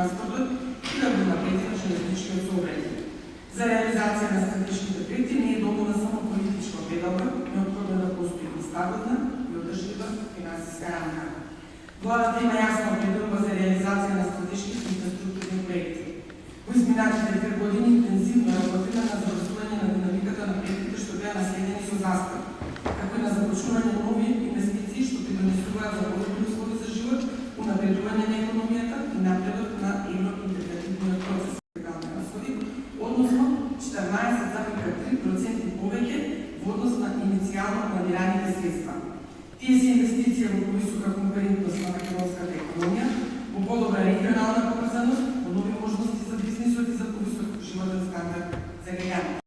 транспортот и да го напреди на железничкиот сообраќај. За реализација на стратешките проекти не е доволна само политичка огледалка, неопходно да постои и стабилна и одржлива финансиска рамка. Владата има јасна определба за реализација на стратешките инфраструктурни проекти. Во изминатите 2 години интензивно работиме на завршување на динамиката на проектите што беа наследени со застар, како и на започнување на нови инвестиции што придонесуваат за подобри услови за живот, унапредување на економијата и напредок на евроинтегративниот процес. Односно 14,3% повеќе во однос на иницијално планираните средства. Тие се инвестиции во повисока конкурентност на македонската економија, во подобра регионална поврзаност, во нови можности за бизнисот и за повисок животен стандард за граѓаните.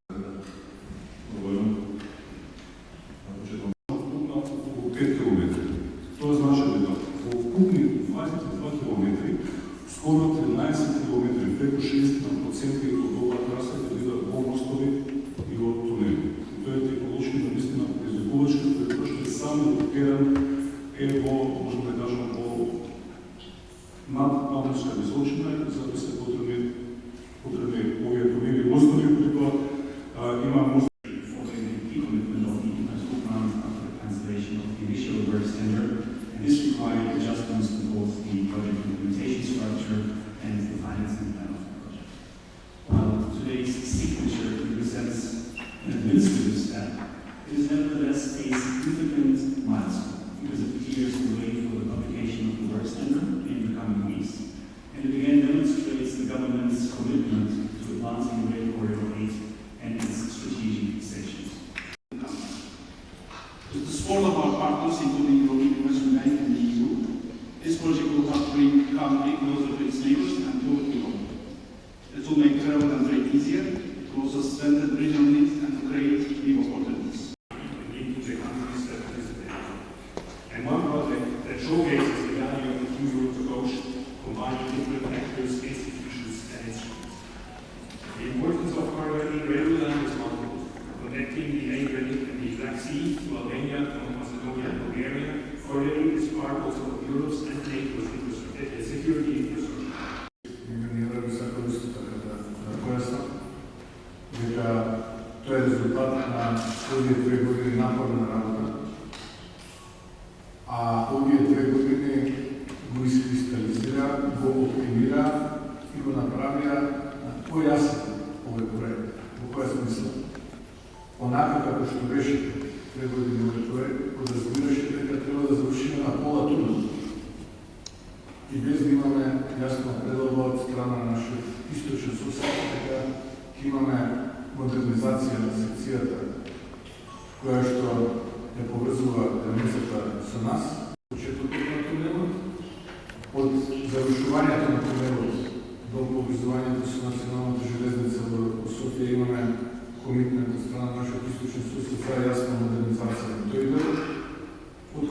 Околу 5 километри. Тоа значи дека во окупни 22 километри, скоро 13 километри, преку 60% од оваа траса ќе бидат во мостови и во тунели. Тоа е технолошки наистина предизвикувачка, тоа што е само терен е во, можеме да кажеме, во надморска височина, за да се потребни овие тунели и мостови, кои тоа има мостови. This required adjustments to both the project implementation structure and the financing plan of the project. While today's signature represents an administrative step, it is nevertheless a significant milestone because it clears the way for the publication of the works tender in the coming weeks. And it again demonstrates the government's commitment to advancing Rail Corridor 8 and its strategic sections. With the support of our partners, including the European Investment Bank and the EU, this project will help bring Calgary closer to its neighbors and to Europe. It will make travel and trade easier, it will also strengthen regional needs and to create new opportunities. Into the countries that participate. And one project that showcases the value of the Two Europe approach, combining different actors, institutions, and instruments. The importance of Corridor rail line is multiple, connecting the Adriatic and the Black Sea to Albania, North Macedonia, and Bulgaria. Corridor is part also of Europe's and NATO's security infrastructure. Тоа е резултат на овие 2 години напорна работа, а овие 2 години го искристализира, го оптимира и го направија појасен овој проект. Во која смисла? Онака како што беше 2 години овој проект, подразбираше дека треба да завршиме на пола тунел. И без да имаме јасна пределба од страна на нашиот источен сосед, дека имаме модернизација на секцијата, која што ја поврзува границата со нас, почетокот на тунелот, од завршувањето на тунелот до поврзувањето со националната железница во Софија имаме комитмент од страна на нашиот источен сосед за јасна модернизација на тој дел од